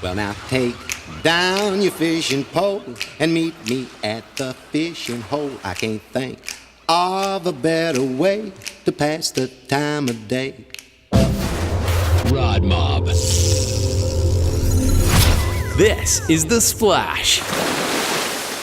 Well, now take down your fishing pole and meet me at the fishing hole. I can't think of a better way to pass the time of day. RodMob. This is The Splash,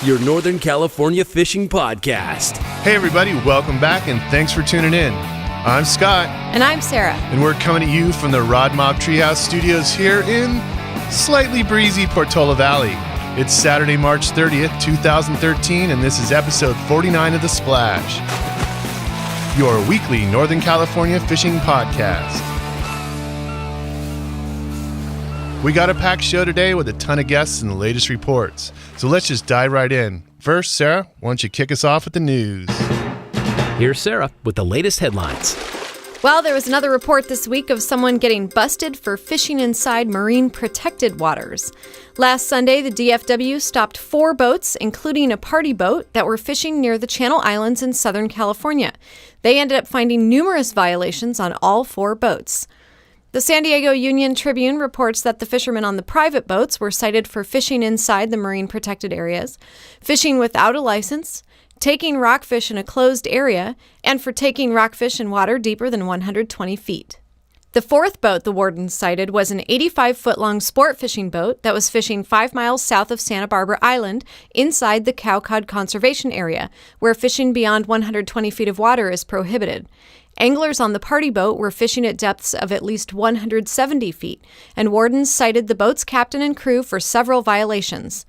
your Northern California fishing podcast. Hey everybody, welcome back and thanks for tuning in. I'm Scott. And I'm Sarah. And we're coming at you from the RodMob Treehouse Studios here in slightly breezy Portola Valley. It's Saturday, March 30th, 2013, and this is episode 49 of The Splash, your weekly Northern California fishing podcast. We got a packed show today with a ton of guests and the latest reports, so let's just dive right in. First, Sarah, why don't you kick us off with the news? Here's Sarah with the latest headlines. Well, there was another report this week of someone getting busted for fishing inside marine protected waters. Last Sunday, the DFW stopped 4 boats, including a party boat, that were fishing near the Channel Islands in Southern California. They ended up finding numerous violations on all 4 boats. The San Diego Union-Tribune reports that the fishermen on the private boats were cited for fishing inside the marine protected areas, fishing without a license, taking rockfish in a closed area, and for taking rockfish in water deeper than 120 feet. The 4th boat the wardens cited was an 85-foot-long sport fishing boat that was fishing 5 miles south of Santa Barbara Island inside the Cow-Cod Conservation Area, where fishing beyond 120 feet of water is prohibited. Anglers on the party boat were fishing at depths of at least 170 feet, and wardens cited the boat's captain and crew for several violations.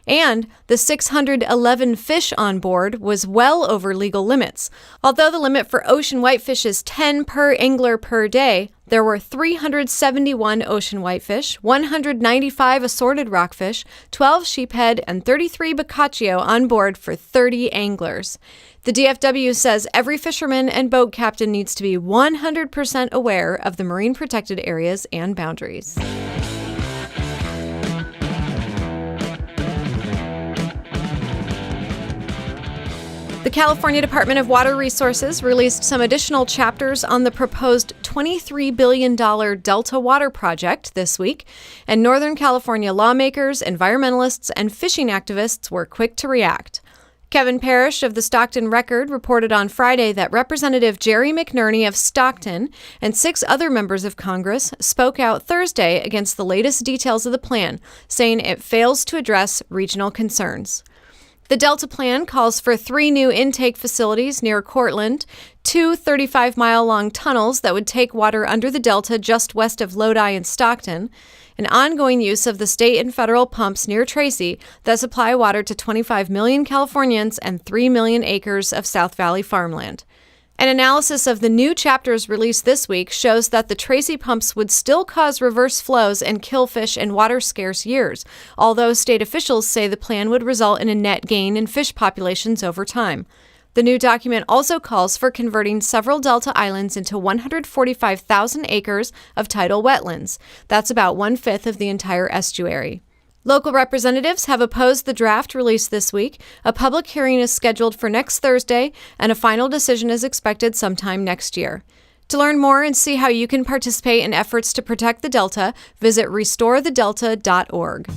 And the 611 fish on board was well over legal limits. Although the limit for ocean whitefish is 10 per angler per day, there were 371 ocean whitefish, 195 assorted rockfish, 12 sheephead, and 33 bocaccio on board for 30 anglers. The DFW says every fisherman and boat captain needs to be 100% aware of the marine protected areas and boundaries. The California Department of Water Resources released some additional chapters on the proposed $23 billion Delta Water Project this week, and Northern California lawmakers, environmentalists, and fishing activists were quick to react. Kevin Parrish of the Stockton Record reported on Friday that Representative Jerry McNerney of Stockton and 6 other members of Congress spoke out Thursday against the latest details of the plan, saying it fails to address regional concerns. The Delta Plan calls for 3 new intake facilities near Cortland, 2 35-mile-long tunnels that would take water under the Delta just west of Lodi and Stockton, an ongoing use of the state and federal pumps near Tracy that supply water to 25 million Californians and 3 million acres of South Valley farmland. An analysis of the new chapters released this week shows that the Tracy pumps would still cause reverse flows and kill fish in water-scarce years, although state officials say the plan would result in a net gain in fish populations over time. The new document also calls for converting several Delta islands into 145,000 acres of tidal wetlands. That's about 1/5 of the entire estuary. Local representatives have opposed the draft released this week. A public hearing is scheduled for next Thursday, and a final decision is expected sometime next year. To learn more and see how you can participate in efforts to protect the Delta, visit restorethedelta.org.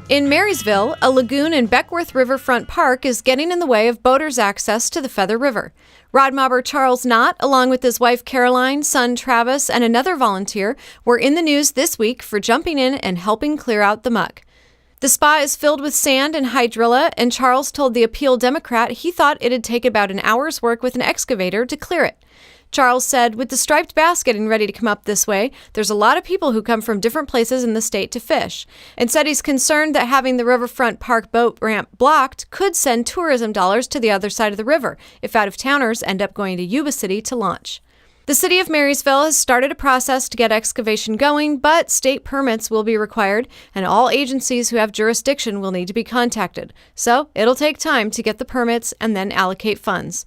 In Marysville, a lagoon in Beckworth Riverfront Park is getting in the way of boaters' access to the Feather River. RodMobber Charles Knott, along with his wife Caroline, son Travis, and another volunteer, were in the news this week for jumping in and helping clear out the muck. The spa is filled with sand and hydrilla, and Charles told the Appeal Democrat he thought it'd take about an hour's work with an excavator to clear it. Charles said, with the striped bass getting ready to come up this way, there's a lot of people who come from different places in the state to fish, and said he's concerned that having the Riverfront Park boat ramp blocked could send tourism dollars to the other side of the river if out-of-towners end up going to Yuba City to launch. The city of Marysville has started a process to get excavation going, but state permits will be required, and all agencies who have jurisdiction will need to be contacted. So it'll take time to get the permits and then allocate funds.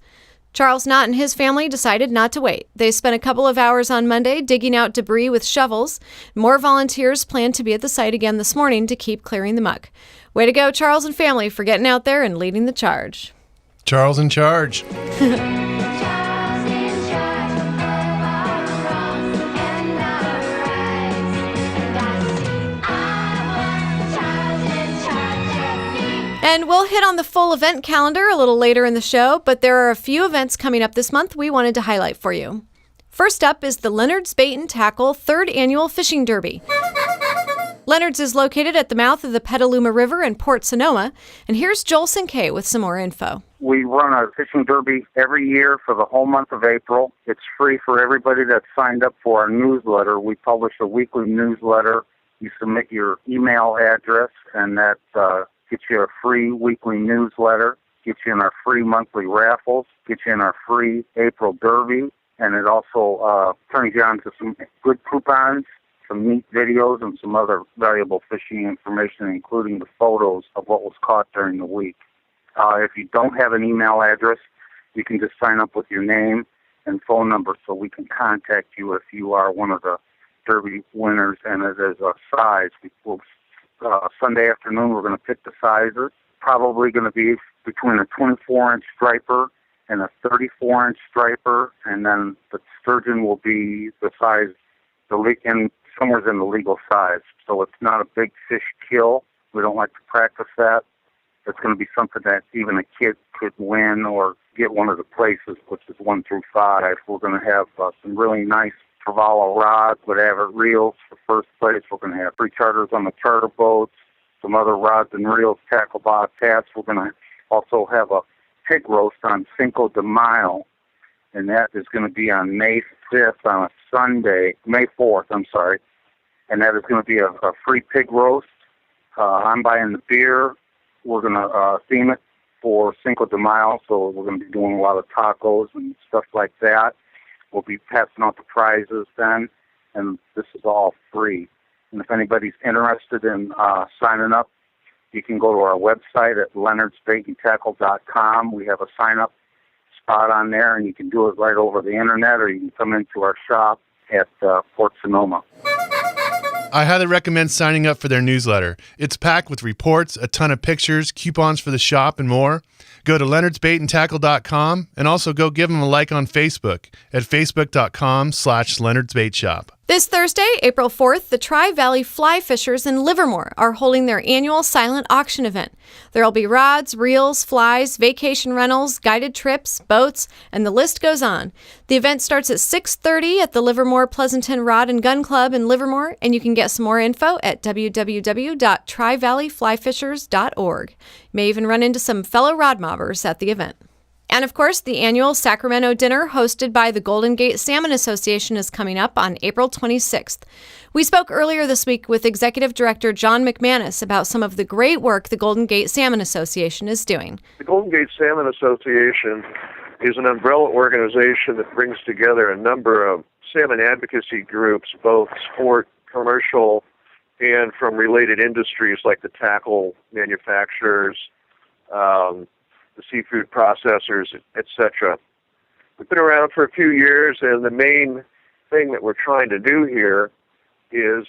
Charles Knott and his family decided not to wait. They spent a couple of hours on Monday digging out debris with shovels. More volunteers plan to be at the site again this morning to keep clearing the muck. Way to go, Charles and family, for getting out there and leading the charge. Charles in charge. And we'll hit on the full event calendar a little later in the show, but there are a few events coming up this month we wanted to highlight for you. First up is the Leonard's Bait and Tackle 3rd Annual Fishing Derby. Leonard's is located at the mouth of the Petaluma River in Port Sonoma, and here's Joel Sinkay with some more info. We run a fishing derby every year for the whole month of April. It's free for everybody that's signed up for our newsletter. We publish a weekly newsletter. You submit your email address, and that gets you a free weekly newsletter, gets you in our free monthly raffles, gets you in our free April derby, and it also turns you on to some good coupons, some neat videos, and some other valuable fishing information, including the photos of what was caught during the week. If you don't have an email address, you can just sign up with your name and phone number so we can contact you if you are one of the derby winners, and it is a size. Sunday afternoon, we're going to pick the sizes. Probably going to be between a 24-inch striper and a 34-inch striper, and then the sturgeon will be the size, somewhere in the legal size. So it's not a big fish kill. We don't like to practice that. It's going to be something that even a kid could win or get one of the places, which is 1 through 5. We're going to have some really nice Trevalo rods with avid reels for first place. We're going to have free charters on the charter boats, some other rods and reels, tackle box hats. We're going to also have a pig roast on Cinco de Mayo, and that is going to be on May 5th on a Sunday, May 4th, and that is going to be a free pig roast. I'm buying the beer. We're going to theme it for Cinco de Mayo, so we're going to be doing a lot of tacos and stuff like that. We'll be passing out the prizes then, and this is all free. And if anybody's interested in signing up, you can go to our website at leonardsbaitandtackle.com. We have a sign-up spot on there, and you can do it right over the internet, or you can come into our shop at Port Sonoma. I highly recommend signing up for their newsletter. It's packed with reports, a ton of pictures, coupons for the shop, and more. Go to leonardsbaitandtackle.com and also go give them a like on Facebook at facebook.com/leonardsbaitshop. This Thursday, April 4th, the Tri-Valley Fly Fishers in Livermore are holding their annual silent auction event. There will be rods, reels, flies, vacation rentals, guided trips, boats, and the list goes on. The event starts at 6:30 at the Livermore Pleasanton Rod and Gun Club in Livermore, and you can get some more info at www.trivalleyflyfishers.org. You may even run into some fellow RodMobbers at the event. And of course, the annual Sacramento dinner hosted by the Golden Gate Salmon Association is coming up on April 26th. We spoke earlier this week with Executive Director John McManus about some of the great work the Golden Gate Salmon Association is doing. The Golden Gate Salmon Association is an umbrella organization that brings together a number of salmon advocacy groups, both sport, commercial, and from related industries like the tackle manufacturers, the seafood processors, etc. We've been around for a few years, and the main thing that we're trying to do here is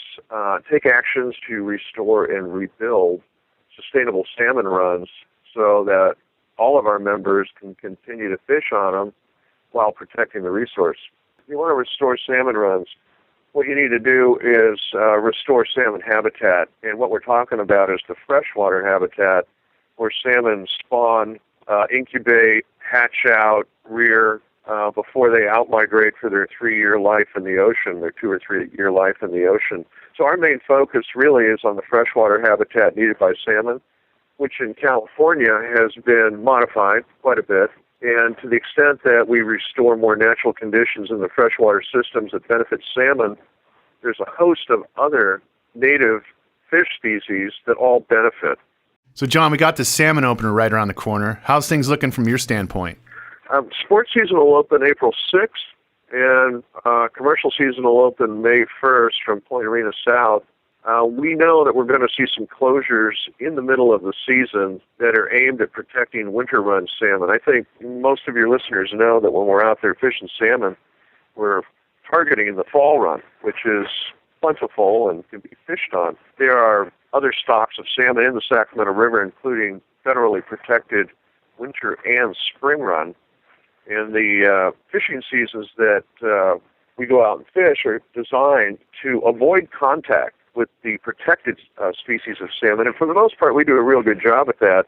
take actions to restore and rebuild sustainable salmon runs so that all of our members can continue to fish on them while protecting the resource. If you want to restore salmon runs, what you need to do is restore salmon habitat, and what we're talking about is the freshwater habitat where salmon spawn, incubate, hatch out, rear, before they outmigrate for their 3-year life in the ocean, their 2 or 3 year life in the ocean. So our main focus really is on the freshwater habitat needed by salmon, which in California has been modified quite a bit. And to the extent that we restore more natural conditions in the freshwater systems that benefit salmon, there's a host of other native fish species that all benefit. So, John, we got the salmon opener right around the corner. How's things looking from your standpoint? Sports season will open April 6th, and commercial season will open May 1st from Point Arena South. We know that we're going to see some closures in the middle of the season that are aimed at protecting winter run salmon. I think most of your listeners know that when we're out there fishing salmon, we're targeting the fall run, which is plentiful and can be fished on. There are other stocks of salmon in the Sacramento River, including federally protected winter and spring run. And the fishing seasons that we go out and fish are designed to avoid contact with the protected species of salmon, and for the most part, we do a real good job at that.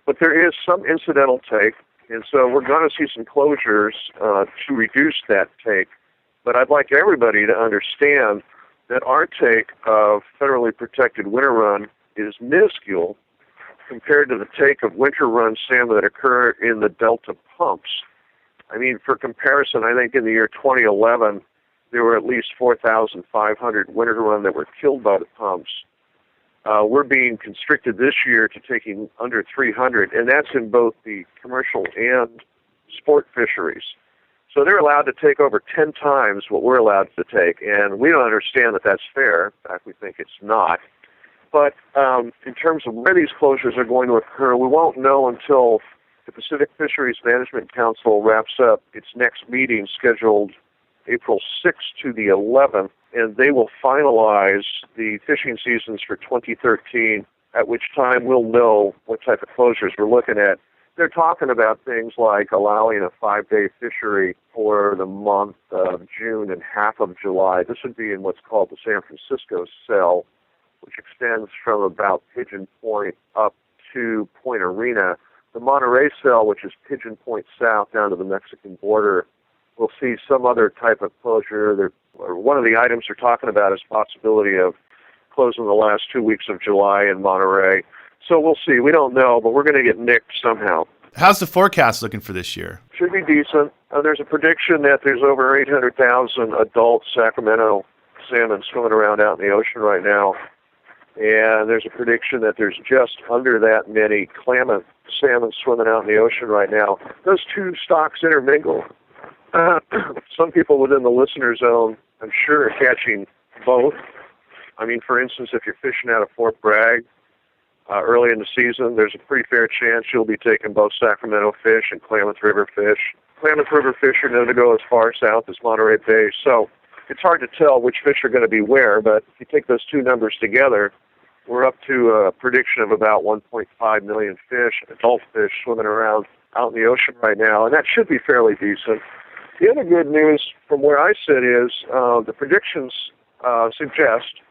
But there is some incidental take, and so we're going to see some closures to reduce that take. But I'd like everybody to understand that our take of federally protected winter run is minuscule compared to the take of winter run salmon that occur in the Delta pumps. I mean, for comparison, I think in the year 2011, there were at least 4,500 winter run that were killed by the pumps. We're being constricted this year to taking under 300, and that's in both the commercial and sport fisheries. So they're allowed to take over 10 times what we're allowed to take, and we don't understand that that's fair. In fact, we think it's not. But in terms of where these closures are going to occur, we won't know until the Pacific Fisheries Management Council wraps up its next meeting scheduled April 6th to the 11th, and they will finalize the fishing seasons for 2013, at which time we'll know what type of closures we're looking at. They're talking about things like allowing a 5-day fishery for the month of June and half of July. This would be in what's called the San Francisco Cell, which extends from about Pigeon Point up to Point Arena. The Monterey Cell, which is Pigeon Point south down to the Mexican border, will see some other type of closure. One of the items they're talking about is possibility of closing the last 2 weeks of July in Monterey. So we'll see. We don't know, but we're going to get nicked somehow. How's the forecast looking for this year? Should be decent. There's a prediction that there's over 800,000 adult Sacramento salmon swimming around out in the ocean right now. And there's a prediction that there's just under that many Klamath salmon swimming out in the ocean right now. Those two stocks intermingle. Some people within the listener zone, I'm sure, are catching both. I mean, for instance, if you're fishing out of Fort Bragg early in the season, there's a pretty fair chance you'll be taking both Sacramento fish and Klamath River fish. Klamath River fish are known to go as far south as Monterey Bay, so it's hard to tell which fish are going to be where, but if you take those two numbers together, we're up to a prediction of about 1.5 million fish, adult fish, swimming around out in the ocean right now, and that should be fairly decent. The other good news from where I sit is the predictions suggest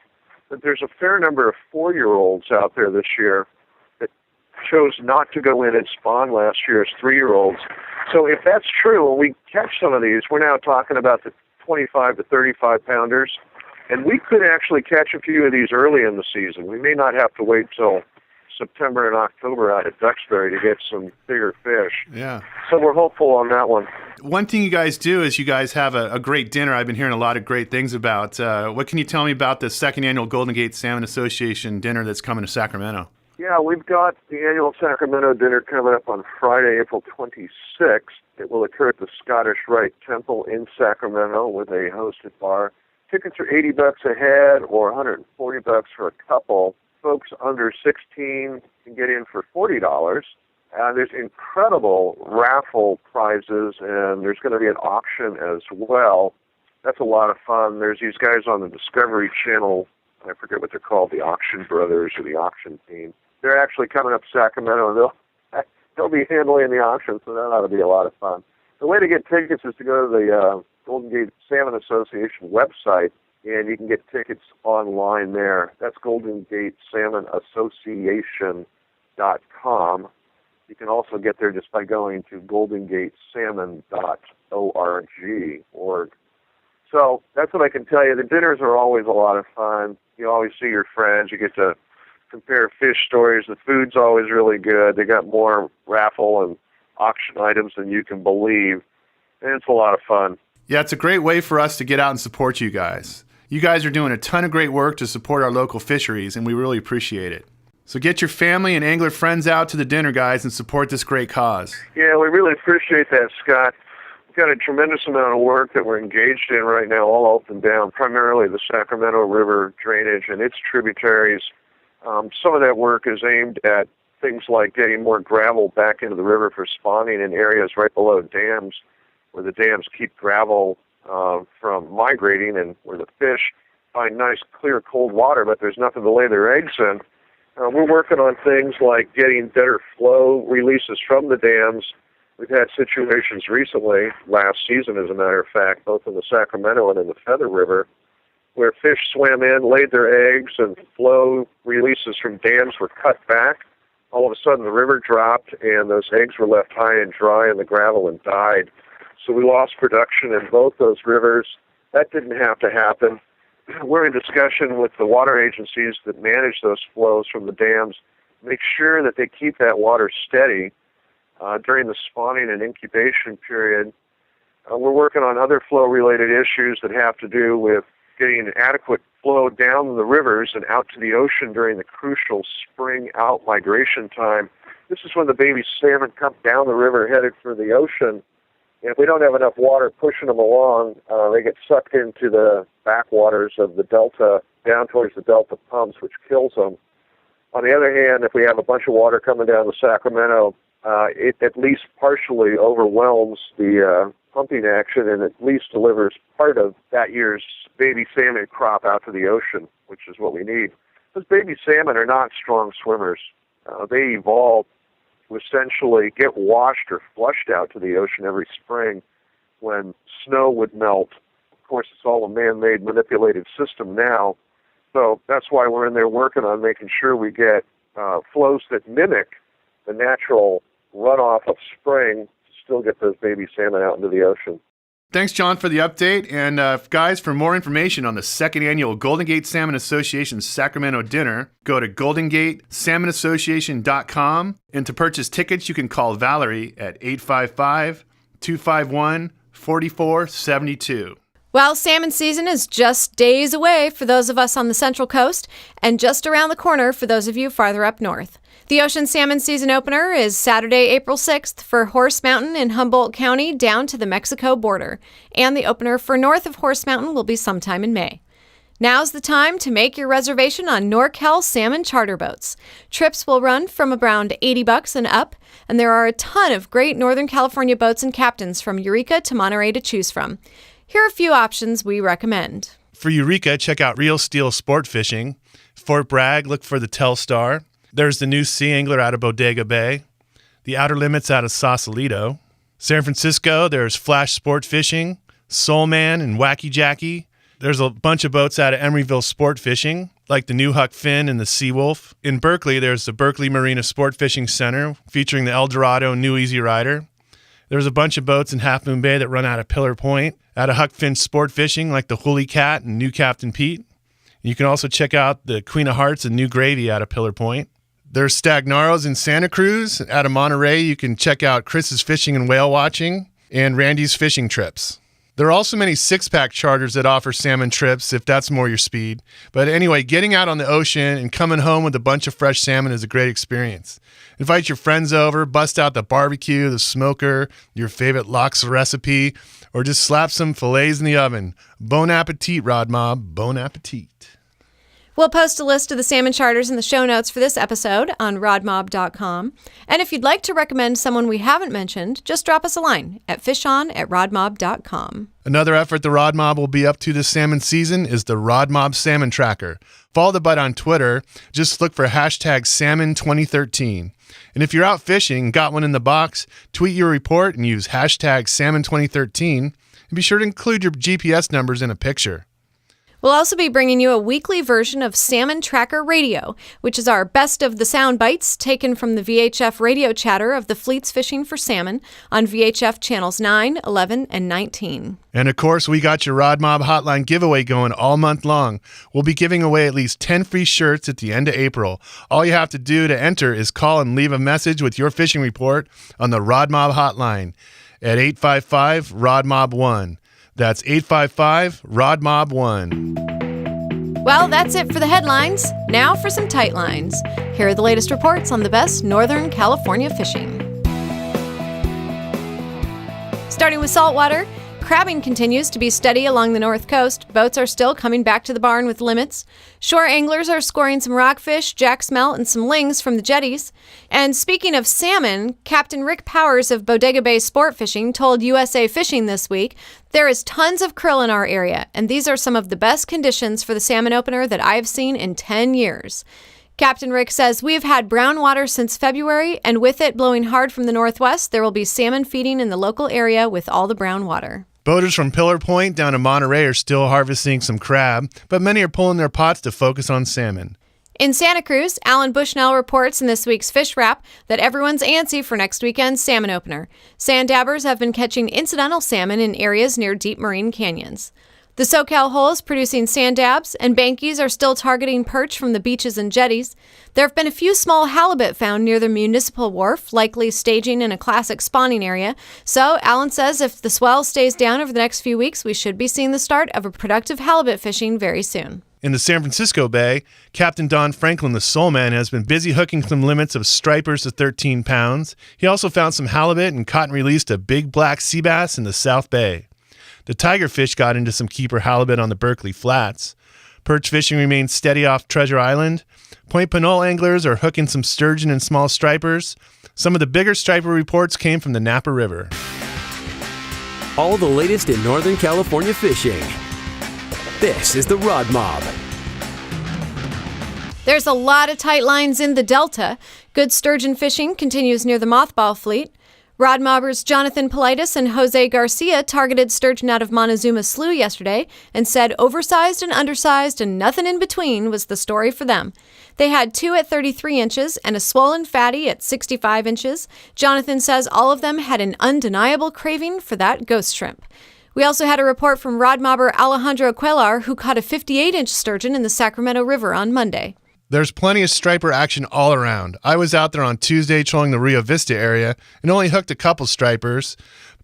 that there's a fair number of 4-year-olds out there this year that chose not to go in and spawn last year as 3-year-olds. So if that's true, when we catch some of these, we're now talking about the 25 to 35 pounders, and we could actually catch a few of these early in the season. We may not have to wait till September and October out at Duxbury to get some bigger fish. Yeah. So we're hopeful on that one. One thing you guys do is you guys have a great dinner. I've been hearing a lot of great things about. What can you tell me about the second annual Golden Gate Salmon Association dinner that's coming to Sacramento? Yeah, we've got the annual Sacramento dinner coming up on Friday, April 26th. It will occur at the Scottish Rite Temple in Sacramento with a hosted bar. Tickets are $80 a head or $140 for a couple. Folks under 16 can get in for $40. There's incredible raffle prizes, and there's going to be an auction as well. That's a lot of fun. There's these guys on the Discovery Channel, I forget what they're called, the Auction Brothers or the Auction Team. They're actually coming up to Sacramento, and they'll be handling the auction, so that ought to be a lot of fun. The way to get tickets is to go to the Golden Gate Salmon Association website, and you can get tickets online there. That's Golden Gate Salmon Association.com. You can also get there just by going to goldengatesalmon.org. So that's what I can tell you. The dinners are always a lot of fun. You always see your friends. You get to compare fish stories. The food's always really good. They got more raffle and auction items than you can believe. And it's a lot of fun. Yeah, it's a great way for us to get out and support you guys. You guys are doing a ton of great work to support our local fisheries, and we really appreciate it. So get your family and angler friends out to the dinner, guys, and support this great cause. Yeah, we really appreciate that, Scott. We've got a tremendous amount of work that we're engaged in right now, all up and down, primarily the Sacramento River drainage and its tributaries. Some of that work is aimed at things like getting more gravel back into the river for spawning in areas right below dams, where the dams keep gravel from migrating and where the fish find nice, clear, cold water, but there's nothing to lay their eggs in. We're working on things like getting better flow releases from the dams. We've had situations recently, last season as a matter of fact, both in the Sacramento and in the Feather River, where fish swam in, laid their eggs, and flow releases from dams were cut back. All of a sudden, the river dropped, and those eggs were left high and dry in the gravel and died. So we lost production in both those rivers. That didn't have to happen. We're in discussion with the water agencies that manage those flows from the dams, make sure that they keep that water steady during the spawning and incubation period. We're working on other flow-related issues that have to do with getting adequate flow down the rivers and out to the ocean during the crucial spring out migration time. This is when the baby salmon come down the river headed for the ocean. And if we don't have enough water pushing them along, they get sucked into the backwaters of the delta, down towards the delta pumps, which kills them. On the other hand, if we have a bunch of water coming down the Sacramento, it at least partially overwhelms the pumping action and at least delivers part of that year's baby salmon crop out to the ocean, which is what we need. Those baby salmon are not strong swimmers. They evolved to essentially get washed or flushed out to the ocean every spring when snow would melt. Of course, it's all a man-made manipulated system now. So that's why we're in there working on making sure we get flows that mimic the natural runoff of spring to still get those baby salmon out into the ocean. Thanks, John, for the update. And guys, for more information on the second annual Golden Gate Salmon Association Sacramento Dinner, go to goldengatesalmonassociation.com. And to purchase tickets, you can call Valarie at 855-251-4472. Well, salmon season is just days away for those of us on the Central Coast and just around the corner for those of you farther up north. The ocean salmon season opener is Saturday, April 6th for Horse Mountain in Humboldt County down to the Mexico border, and the opener for north of Horse Mountain will be sometime in May. Now's the time to make your reservation on NorCal salmon charter boats. Trips will run from around $80 and up, and there are a ton of great Northern California boats and captains from Eureka to Monterey to choose from. Here are a few options we recommend. For Eureka, check out Real Steel Sport Fishing. Fort Bragg, look for the Telstar. There's the new Sea Angler out of Bodega Bay. The Outer Limits out of Sausalito. San Francisco, there's Flash Sport Fishing, Soul Man, and Wacky Jackie. There's a bunch of boats out of Emeryville Sport Fishing, like the New Huck Finn and the Seawolf. In Berkeley, there's the Berkeley Marina Sport Fishing Center, featuring the El Dorado and New Easy Rider. There's a bunch of boats in Half Moon Bay that run out of Pillar Point, out of Huck Finn Sport Fishing, like the Hooley Cat and New Captain Pete. You can also check out the Queen of Hearts and New Gravy out of Pillar Point. There's Stagnaros in Santa Cruz. Out of Monterey, you can check out Chris's Fishing and Whale Watching and Randy's Fishing Trips. There are also many six-pack charters that offer salmon trips if that's more your speed. But anyway, getting out on the ocean and coming home with a bunch of fresh salmon is a great experience. Invite your friends over, bust out the barbecue, the smoker, your favorite lox recipe, or just slap some fillets in the oven. Bon appetit, RodMob. Bon appetit. We'll post a list of the salmon charters in the show notes for this episode on RodMob.com. And if you'd like to recommend someone we haven't mentioned, just drop us a line at fishon@RodMob.com. Another effort the RodMob will be up to this salmon season is the RodMob Salmon Tracker. Follow the bud on Twitter. Just look for hashtag Salmon2013. And if you're out fishing and got one in the box, tweet your report and use hashtag Salmon2013. And be sure to include your GPS numbers in a picture. We'll also be bringing you a weekly version of Salmon Tracker Radio, which is our best of the sound bites taken from the VHF radio chatter of the fleets fishing for salmon on VHF channels 9, 11, and 19. And of course, we got your RodMob hotline giveaway going all month long. We'll be giving away at least 10 free shirts at the end of April. All you have to do to enter is call and leave a message with your fishing report on the RodMob hotline at 855-RodMob1. That's 855-RodMob1. Well, that's it for the headlines. Now for some tight lines. Here are the latest reports on the best Northern California fishing. Starting with saltwater, crabbing continues to be steady along the north coast. Boats are still coming back to the barn with limits. Shore anglers are scoring some rockfish, jack smelt, and some lings from the jetties. And speaking of salmon, Captain Rick Powers of Bodega Bay Sport Fishing told USA Fishing this week, "There is tons of krill in our area, and these are some of the best conditions for the salmon opener that I have seen in 10 years. Captain Rick says, "We have had brown water since February, and with it blowing hard from the northwest, there will be salmon feeding in the local area with all the brown water." Boaters from Pillar Point down to Monterey are still harvesting some crab, but many are pulling their pots to focus on salmon. In Santa Cruz, Alan Bushnell reports in this week's Fish Wrap that everyone's antsy for next weekend's salmon opener. Sand dabbers have been catching incidental salmon in areas near deep marine canyons. The SoCal Hole is producing sand dabs, and bankies are still targeting perch from the beaches and jetties. There have been a few small halibut found near the municipal wharf, likely staging in a classic spawning area. So, Alan says if the swell stays down over the next few weeks, we should be seeing the start of a productive halibut fishing very soon. In the San Francisco Bay, Captain Don Franklin, the Soul Man, has been busy hooking some limits of stripers to 13 pounds. He also found some halibut and caught and released a big black sea bass in the South Bay. The tigerfish got into some keeper halibut on the Berkeley Flats. Perch fishing remains steady off Treasure Island. Point Pinole anglers are hooking some sturgeon and small stripers. Some of the bigger striper reports came from the Napa River. All the latest in Northern California fishing. This is the RodMob. There's a lot of tight lines in the Delta. Good sturgeon fishing continues near the Mothball Fleet. RodMobbers Jonathan Politis and Jose Garcia targeted sturgeon out of Montezuma Slough yesterday and said oversized and undersized and nothing in between was the story for them. They had 2 at 33 inches and a swollen fatty at 65 inches. Jonathan says all of them had an undeniable craving for that ghost shrimp. We also had a report from RodMobber Alejandro Cuellar, who caught a 58-inch sturgeon in the Sacramento River on Monday. There's plenty of striper action all around. I was out there on Tuesday trolling the Rio Vista area and only hooked a couple stripers,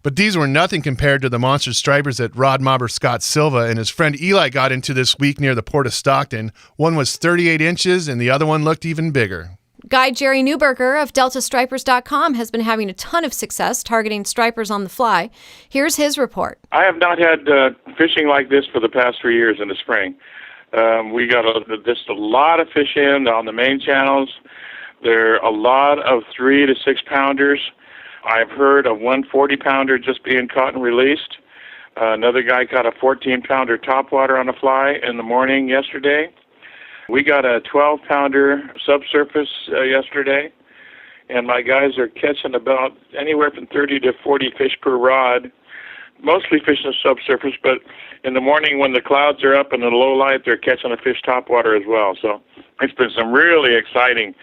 but these were nothing compared to the monster stripers that RodMobber Scott Silva and his friend Eli got into this week near the Port of Stockton. One was 38 inches and the other one looked even bigger. Guide Jerry Neuberger of DeltaStripers.com has been having a ton of success targeting stripers on the fly. Here's his report. I have not had fishing like this for the past 3 years in the spring. We got just a lot of fish in on the main channels. There are a lot of 3 to 6 pounders. I've heard of one 40-pounder just being caught and released. Another guy caught a 14-pounder topwater on a fly in the morning yesterday. We got a 12-pounder subsurface yesterday, and my guys are catching about anywhere from 30 to 40 fish per rod, mostly fishing subsurface, but in the morning when the clouds are up and the low light, they're catching a fish topwater as well. So it's been some really exciting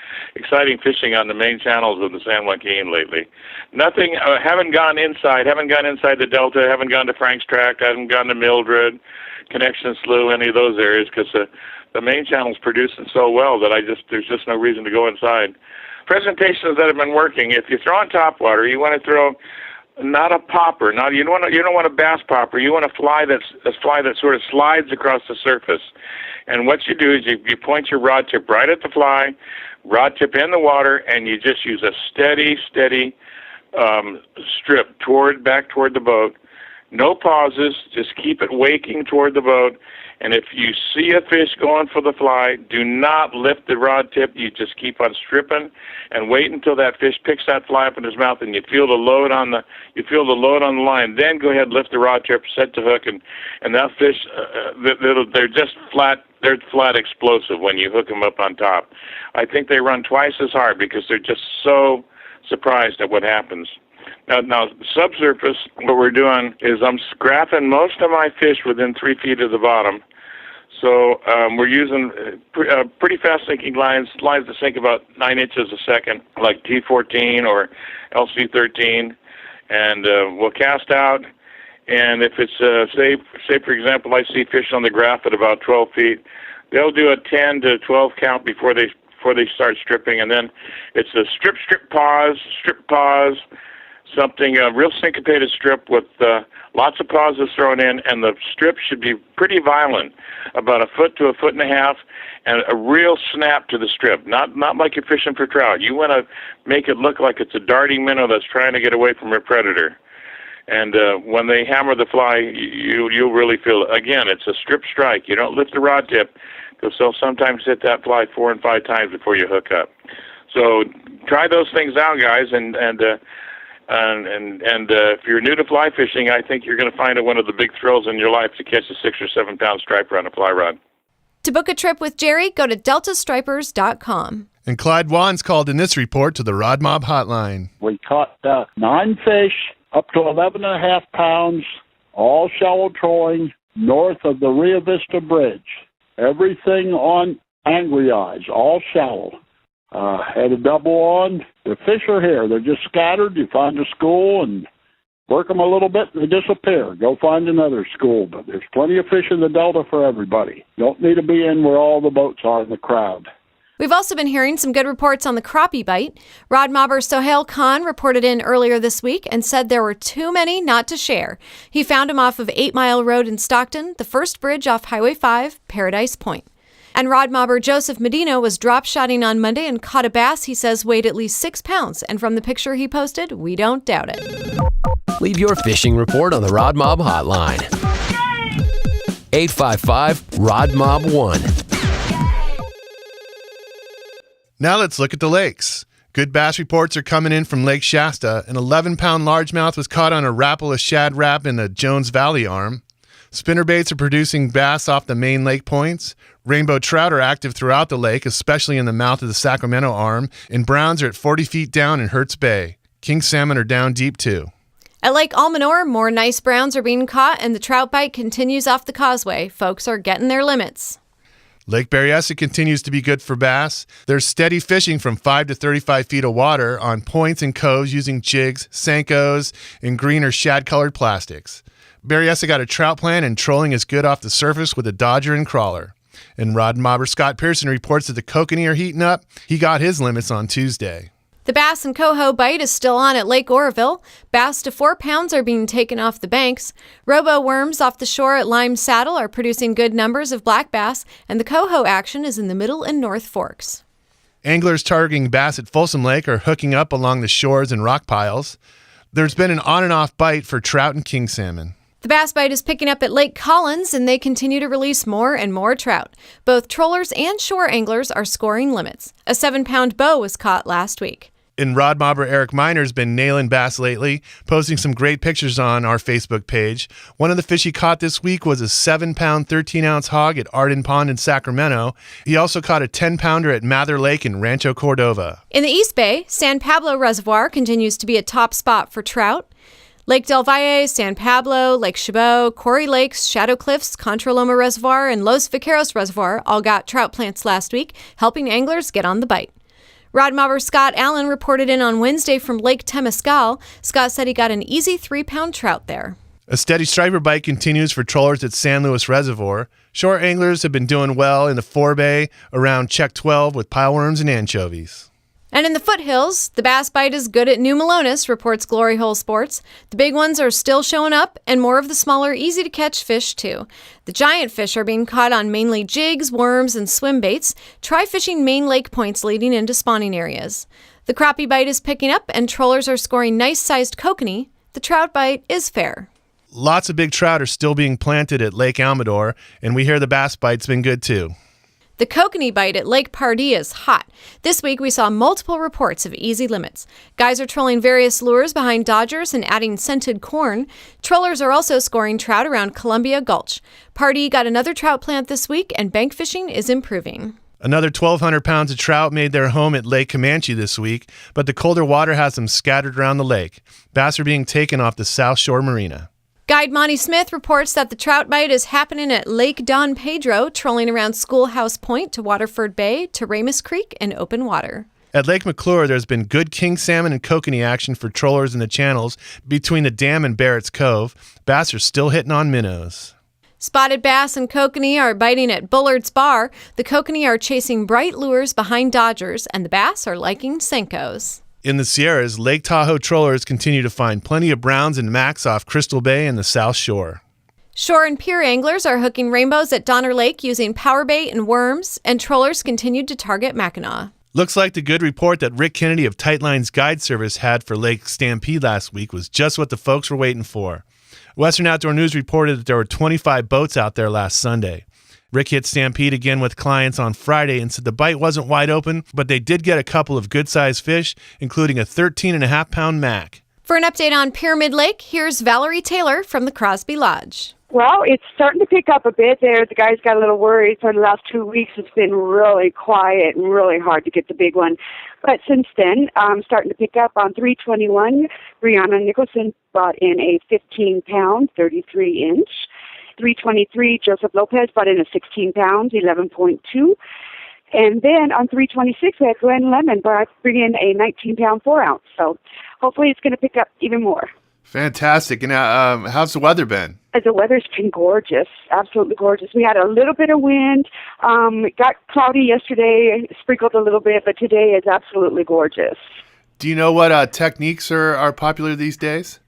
fishing on the main channels of the San Joaquin lately. Nothing, haven't gone inside the Delta, haven't gone to Frank's Tract, haven't gone to Mildred, Connection Slough, any of those areas, because the main channel's producing so well that there's just no reason to go inside. Presentations that have been working, if you throw on topwater, you want to throw not a popper, you don't want a bass popper. You want a fly that sort of slides across the surface. And what you do is you point your rod tip right at the fly, rod tip in the water, and you just use a steady strip back toward the boat. No pauses, just keep it waking toward the boat. And if you see a fish going for the fly, do not lift the rod tip. You just keep on stripping and wait until that fish picks that fly up in his mouth and you feel the load on the line. Then go ahead, lift the rod tip, set to hook, and that fish, they're just flat. They're flat explosive when you hook them up on top. I think they run twice as hard because they're just so surprised at what happens. Now, subsurface, what we're doing is I'm graphing most of my fish within 3 feet of the bottom. So we're using pretty fast-sinking lines that sink about 9 inches a second, like T14 or LC13. And we'll cast out. And if it's, say, for example, I see fish on the graph at about 12 feet, they'll do a 10 to 12 count before they start stripping. And then it's a strip, pause, something, a real syncopated strip with lots of pauses thrown in, and the strip should be pretty violent, about 1 foot to 1.5 feet, and a real snap to the strip, not like you're fishing for trout. You want to make it look like it's a darting minnow that's trying to get away from a predator. And when they hammer the fly, you'll really feel it. Again, it's a strip strike. You don't lift the rod tip, because they'll sometimes hit that fly 4 and 5 times before you hook up. So try those things out, guys, and if you're new to fly fishing, I think you're going to find it one of the big thrills in your life to catch a 6 or 7 pound striper on a fly rod. To book a trip with Jerry, go to DeltaStripers.com. And Clyde Wands called in this report to the RodMob hotline. We caught 9 fish up to 11.5 pounds all shallow trolling north of the Rio Vista Bridge. Everything on Angry Eyes, all shallow. Had a double on. The fish are here. They're just scattered. You find a school and work them a little bit and they disappear. Go find another school. But there's plenty of fish in the Delta for everybody. Don't need to be in where all the boats are in the crowd. We've also been hearing some good reports on the crappie bite. RodMobber Sohail Khan reported in earlier this week and said there were too many not to share. He found him off of 8 Mile Road in Stockton, the first bridge off Highway 5, Paradise Point. And RodMobber Joseph Medina was drop-shotting on Monday and caught a bass he says weighed at least 6 pounds. And from the picture he posted, we don't doubt it. Leave your fishing report on the RodMob hotline. 855-RodMob1. Now let's look at the lakes. Good bass reports are coming in from Lake Shasta. An 11-pound largemouth was caught on a Rapala shad wrap in the Jones Valley arm. Spinnerbaits are producing bass off the main lake points. Rainbow trout are active throughout the lake, especially in the mouth of the Sacramento arm, and browns are at 40 feet down in Hertz Bay. King salmon are down deep too. At Lake Almanor, more nice browns are being caught, and the trout bite continues off the causeway. Folks are getting their limits. Lake Berryessa continues to be good for bass. There's steady fishing from 5 to 35 feet of water on points and coves using jigs, Senkos, and green or shad-colored plastics. Berryessa got a trout plan, and trolling is good off the surface with a dodger and crawler. And RodMobber Scott Pearson reports that the kokanee are heating up. He got his limits on Tuesday. The bass and coho bite is still on at Lake Oroville. Bass to 4 pounds are being taken off the banks. Robo worms off the shore at Lime Saddle are producing good numbers of black bass, and the coho action is in the Middle and North Forks. Anglers targeting bass at Folsom Lake are hooking up along the shores and rock piles. There's been an on and off bite for trout and king salmon. The bass bite is picking up at Lake Collins, and they continue to release more and more trout. Both trollers and shore anglers are scoring limits. A 7-pound bow was caught last week. And RodMobber Eric Miner's been nailing bass lately, posting some great pictures on our Facebook page. One of the fish he caught this week was a 7-pound, 13-ounce hog at Arden Pond in Sacramento. He also caught a 10-pounder at Mather Lake in Rancho Cordova. In the East Bay, San Pablo Reservoir continues to be a top spot for trout. Lake Del Valle, San Pablo, Lake Chabot, Quarry Lakes, Shadow Cliffs, Contra Loma Reservoir, and Los Vaqueros Reservoir all got trout plants last week, helping anglers get on the bite. RodMobber Scott Allen reported in on Wednesday from Lake Temescal. Scott said he got an easy 3-pound trout there. A steady striper bite continues for trollers at San Luis Reservoir. Shore anglers have been doing well in the forebay around Check 12 with pileworms and anchovies. And in the foothills, the bass bite is good at New Melones, reports Glory Hole Sports. The big ones are still showing up, and more of the smaller, easy-to-catch fish, too. The giant fish are being caught on mainly jigs, worms, and swim baits. Try fishing main lake points leading into spawning areas. The crappie bite is picking up, and trollers are scoring nice-sized kokanee. The trout bite is fair. Lots of big trout are still being planted at Lake Amador, and we hear the bass bite's been good, too. The kokanee bite at Lake Pardee is hot. This week we saw multiple reports of easy limits. Guys are trolling various lures behind dodgers and adding scented corn. Trollers are also scoring trout around Columbia Gulch. Pardee got another trout plant this week, and bank fishing is improving. Another 1,200 pounds of trout made their home at Lake Comanche this week, but the colder water has them scattered around the lake. Bass are being taken off the South Shore Marina. Guide Monty Smith reports that the trout bite is happening at Lake Don Pedro, trolling around Schoolhouse Point to Waterford Bay to Ramus Creek and open water. At Lake McClure, there's been good king salmon and kokanee action for trollers in the channels between the dam and Barrett's Cove. Bass are still hitting on minnows. Spotted bass and kokanee are biting at Bullard's Bar. The kokanee are chasing bright lures behind dodgers, and the bass are liking Senkos. In the Sierras, Lake Tahoe trollers continue to find plenty of browns and macks off Crystal Bay and the South Shore. Shore and pier anglers are hooking rainbows at Donner Lake using power bait and worms, and trollers continued to target Mackinac. Looks like the good report that Rick Kennedy of Tightline's Guide Service had for Lake Stampede last week was just what the folks were waiting for. Western Outdoor News reported that there were 25 boats out there last Sunday. Rick hit Stampede again with clients on Friday and said the bite wasn't wide open, but they did get a couple of good-sized fish, including a 13.5-pound mack. For an update on Pyramid Lake, here's Valarie Taylor from the Crosby Lodge. Well, it's starting to pick up a bit there. The guys got a little worried for the last 2 weeks. It's been really quiet and really hard to get the big one. But since then, starting to pick up on 321. Brianna Nicholson brought in a 15-pound, 33-inch. 323, Joseph Lopez brought in a 16 pounds, 11.2. And then on 326, we had Glenn Lemon bring in a 19-pound, 4-ounce. So hopefully it's going to pick up even more. Fantastic. And how's the weather been? The weather's been gorgeous, absolutely gorgeous. We had a little bit of wind. It got cloudy yesterday, sprinkled a little bit, but today is absolutely gorgeous. Do you know what techniques are popular these days?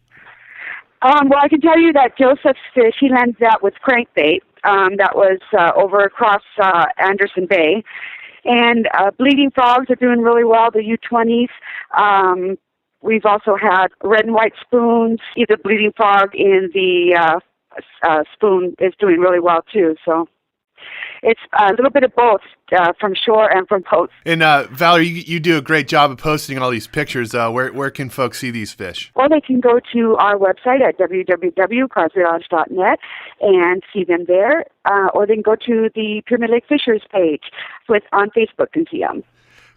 Well, I can tell you that Joseph's fish, he lands that with crankbait. That was over across Anderson Bay. And bleeding frogs are doing really well, the U20s. We've also had red and white spoons. Either bleeding frog in the spoon is doing really well, too. So it's a little bit of both from shore and from boats. And Valarie, you do a great job of posting all these pictures. Where can folks see these fish? Well, they can go to our website at www.crosbylodge.net and see them there, or they can go to the Pyramid Lake Fishers page on Facebook and see them.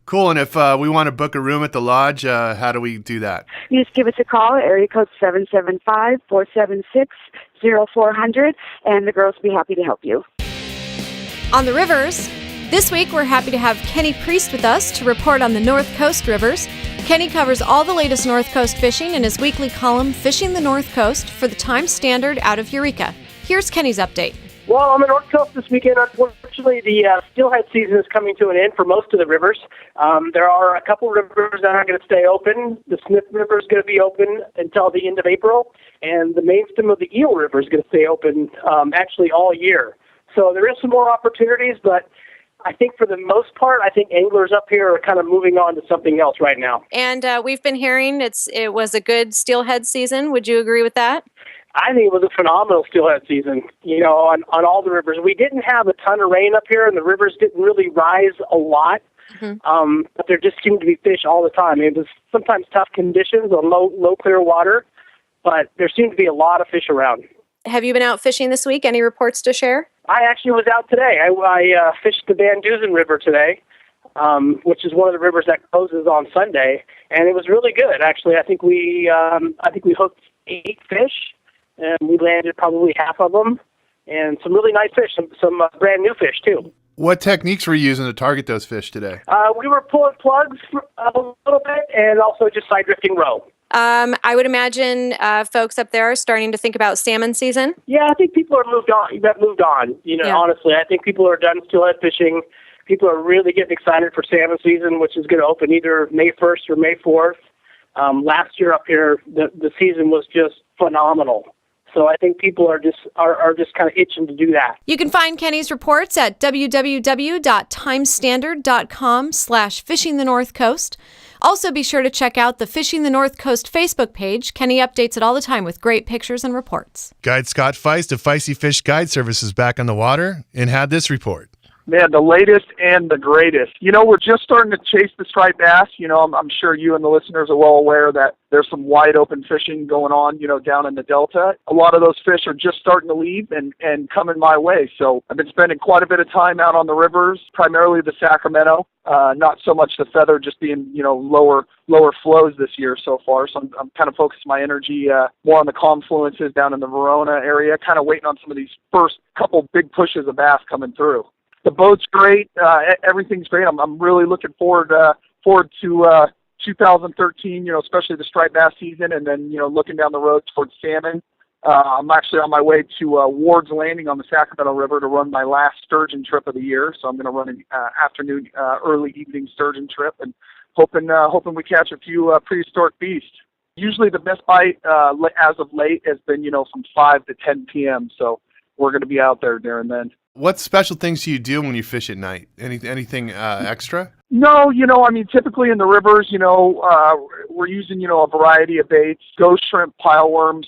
Cool. And if we want to book a room at the lodge, how do we do that? You just give us a call at area code 775-476-0400, and the girls will be happy to help you. On the rivers, this week we're happy to have Kenny Priest with us to report on the North Coast rivers. Kenny covers all the latest North Coast fishing in his weekly column, Fishing the North Coast, for the Times Standard out of Eureka. Here's Kenny's update. Well, on the North Coast this weekend, unfortunately, the steelhead season is coming to an end for most of the rivers. There are a couple rivers that are going to stay open. The Smith River is going to be open until the end of April, and the main stem of the Eel River is going to stay open actually all year. So there is some more opportunities, but I think for the most part, I think anglers up here are kind of moving on to something else right now. And we've been hearing it was a good steelhead season. Would you agree with that? I think it was a phenomenal steelhead season, on all the rivers. We didn't have a ton of rain up here, and the rivers didn't really rise a lot. Mm-hmm. But there just seemed to be fish all the time. It was sometimes tough conditions on low clear water, but there seemed to be a lot of fish around. Have you been out fishing this week? Any reports to share? I actually was out today. I fished the Van Dusen River today, which is one of the rivers that closes on Sunday, and it was really good. Actually, I think we hooked 8 fish, and we landed probably half of them, and some really nice fish, some brand new fish too. What techniques were you using to target those fish today? We were pulling plugs a little bit, and also just side drifting roe. I would imagine folks up there are starting to think about salmon season. Yeah, I think people are moved on. Honestly, I think people are done steelhead fishing. People are really getting excited for salmon season, which is going to open either May 1st or May 4th. Last year up here, the season was just phenomenal. So I think people are just kind of itching to do that. You can find Kenny's reports at www.timestandard.com/Fishing the North Coast. Also be sure to check out the Fishing the North Coast Facebook page. Kenny updates it all the time with great pictures and reports. Guide Scott Feist of Feisty Fish Guide Service is back on the water and had this report. Man, the latest and the greatest. We're just starting to chase the striped bass. I'm sure you and the listeners are well aware that there's some wide open fishing going on, down in the Delta. A lot of those fish are just starting to leave and coming my way. So I've been spending quite a bit of time out on the rivers, primarily the Sacramento. Not so much the Feather, just being, lower flows this year so far. So I'm kind of focusing my energy more on the confluences down in the Verona area, kind of waiting on some of these first couple big pushes of bass coming through. The boat's great. Everything's great. I'm really looking forward to 2013, especially the striped bass season, and then, looking down the road towards salmon. I'm actually on my way to Ward's Landing on the Sacramento River to run my last sturgeon trip of the year. So I'm going to run an afternoon, early evening sturgeon trip, and hoping we catch a few prehistoric beasts. Usually the best bite as of late has been, from 5 to 10 p.m. So we're going to be out there during then. What special things do you do when you fish at night? Anything extra? No, typically in the rivers, we're using, a variety of baits. Ghost shrimp, pile worms,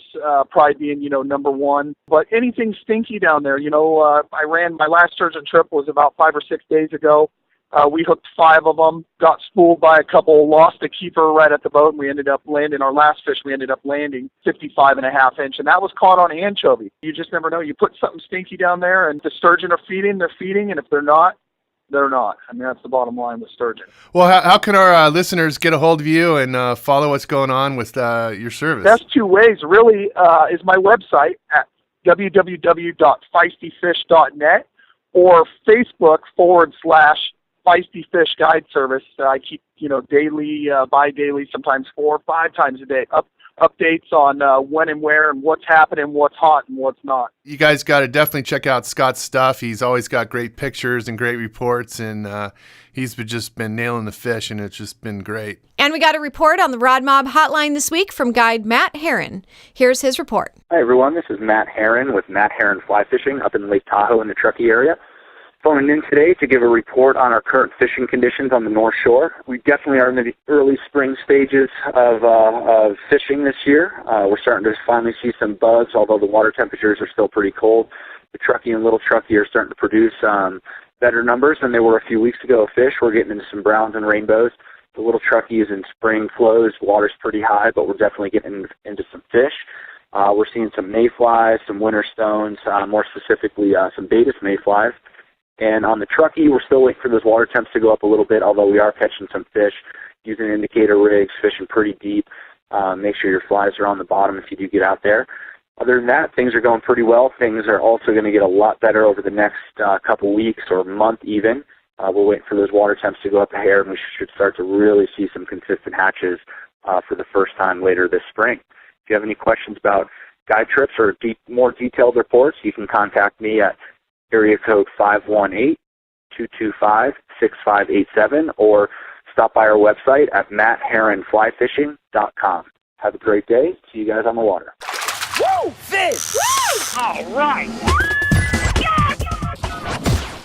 probably being, number one. But anything stinky down there, I ran my last sturgeon trip was about 5 or 6 days ago. We hooked 5 of them, got spooled by a couple, lost a keeper right at the boat, and we ended up landing our last fish. We ended up landing 55.5 inch, and that was caught on anchovy. You just never know. You put something stinky down there, and the sturgeon are feeding, they're feeding, and if they're not, they're not. I mean, that's the bottom line with sturgeon. Well, how can our listeners get a hold of you and follow what's going on with your service? Best 2 ways, really, is my website at www.feistyfish.net or Facebook/Feisty Fish Guide Service. I keep, daily, bi-daily, sometimes 4 or 5 times a day, updates on when and where and what's happening, what's hot and what's not. You guys got to definitely check out Scott's stuff. He's always got great pictures and great reports, and he's just been nailing the fish, and it's just been great. And we got a report on the RodMob hotline this week from guide Matt Heron. Here's his report. Hi, everyone. This is Matt Heron with Matt Heron Fly Fishing up in Lake Tahoe in the Truckee area. Phoning in today to give a report on our current fishing conditions on the North Shore. We definitely are in the early spring stages of fishing this year. We're starting to finally see some bugs, although the water temperatures are still pretty cold. The Truckee and Little Truckee are starting to produce better numbers than they were a few weeks ago of fish. We're getting into some browns and rainbows. The Little Truckee is in spring flows. Water's pretty high, but we're definitely getting into some fish. We're seeing some mayflies, some winter stones, more specifically some Baetis mayflies. And on the Truckee, we're still waiting for those water temps to go up a little bit, although we are catching some fish using indicator rigs, fishing pretty deep. Make sure your flies are on the bottom if you do get out there. Other than that, things are going pretty well. Things are also going to get a lot better over the next couple weeks or month even. We're waiting for those water temps to go up a hair, and we should start to really see some consistent hatches for the first time later this spring. If you have any questions about guide trips or more detailed reports, you can contact me at area code 518-225-6587 or stop by our website at mattheronflyfishing.com. Have a great day. See you guys on the water. Woo! Fish! Woo! All right!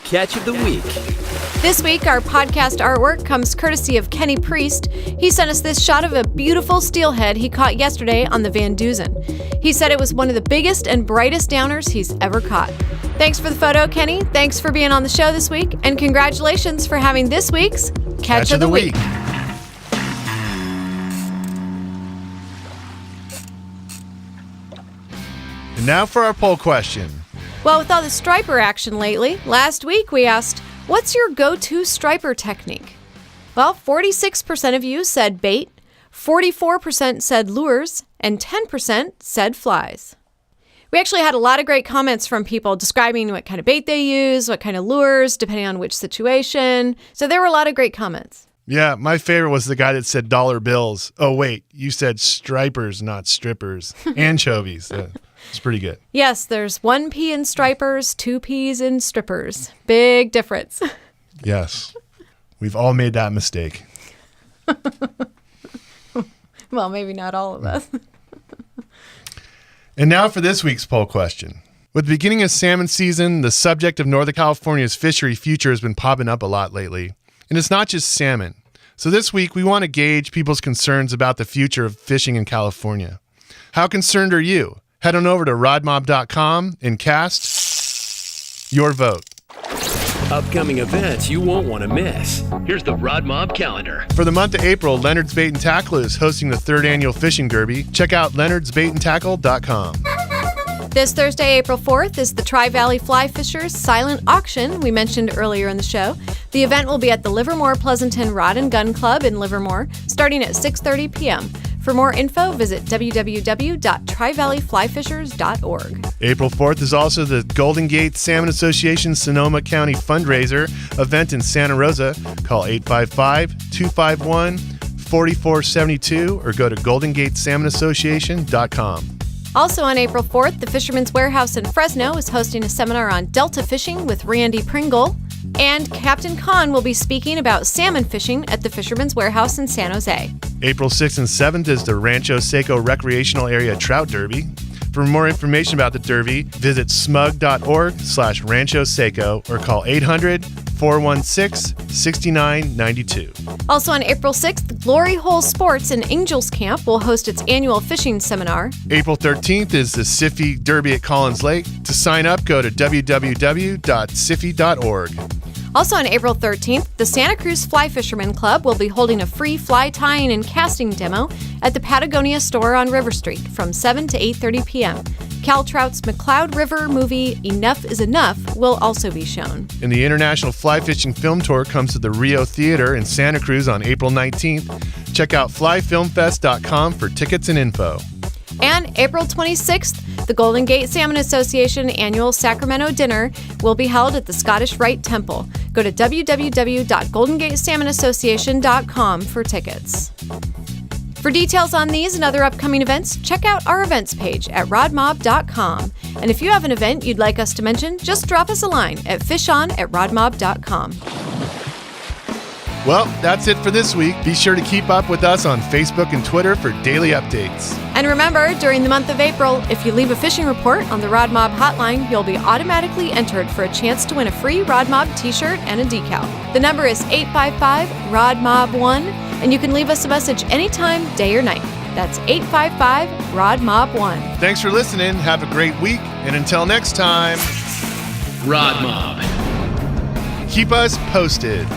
Catch of the week. This week, our podcast artwork comes courtesy of Kenny Priest. He sent us this shot of a beautiful steelhead he caught yesterday on the Van Duzen. He said it was one of the biggest and brightest downers he's ever caught. Thanks for the photo, Kenny. Thanks for being on the show this week. And congratulations for having this week's Catch of the Week. And now for our poll question. Well, with all the striper action lately, last week we asked, what's your go-to striper technique? Well, 46% of you said bait, 44% said lures, and 10% said flies. We actually had a lot of great comments from people describing what kind of bait they use, what kind of lures, depending on which situation. So there were a lot of great comments. Yeah, my favorite was the guy that said dollar bills. Oh, wait, you said stripers, not strippers. Anchovies. It's pretty good. Yes, there's 1 P in stripers, 2 Ps in strippers. Big difference. Yes. We've all made that mistake. Well, maybe not all of us. And now for this week's poll question. With the beginning of salmon season, the subject of Northern California's fishery future has been popping up a lot lately. And it's not just salmon. So this week, we want to gauge people's concerns about the future of fishing in California. How concerned are you? Head on over to RodMob.com and cast your vote. Upcoming events you won't want to miss. Here's the RodMob calendar. For the month of April, Leonard's Bait and Tackle is hosting the 3rd annual fishing derby. Check out leonardsbaitandtackle.com. This Thursday, April 4th, is the Tri-Valley Fly Fishers Silent Auction we mentioned earlier in the show. The event will be at the Livermore Pleasanton Rod and Gun Club in Livermore, starting at 6:30 p.m. For more info, visit www.trivalleyflyfishers.org. April 4th is also the Golden Gate Salmon Association Sonoma County fundraiser event in Santa Rosa. Call 855-251-4472 or go to goldengatesalmonassociation.com. Also on April 4th, the Fisherman's Warehouse in Fresno is hosting a seminar on Delta fishing with Randy Pringle. And Captain Khan will be speaking about salmon fishing at the Fisherman's Warehouse in San Jose. April 6th and 7th is the Rancho Seco Recreational Area Trout Derby. For more information about the Derby, visit smug.org/Rancho Seco or call 800-416-6992. Also on April 6th, Glory Hole Sports in Angels Camp will host its annual fishing seminar. April 13th is the SIFI Derby at Collins Lake. To sign up, go to www.sifi.org. Also on April 13th, the Santa Cruz Fly Fishermen Club will be holding a free fly tying and casting demo at the Patagonia store on River Street from 7 to 8:30 p.m. Cal Trout's McCloud River movie Enough is Enough will also be shown. And the International Fly Fishing Film Tour comes to the Rio Theater in Santa Cruz on April 19th. Check out flyfilmfest.com for tickets and info. And April 26th, the Golden Gate Salmon Association annual Sacramento dinner will be held at the Scottish Rite Temple. Go to www.goldengatesalmonassociation.com for tickets. For details on these and other upcoming events, check out our events page at RodMob.com. And if you have an event you'd like us to mention, just drop us a line at fishon@RodMob.com. Well, that's it for this week. Be sure to keep up with us on Facebook and Twitter for daily updates. And remember, during the month of April, if you leave a fishing report on the RodMob hotline, you'll be automatically entered for a chance to win a free RodMob t-shirt and a decal. The number is 855-RodMob1, and you can leave us a message anytime, day or night. That's 855-RodMob1. Thanks for listening. Have a great week. And until next time, RodMob. Keep us posted.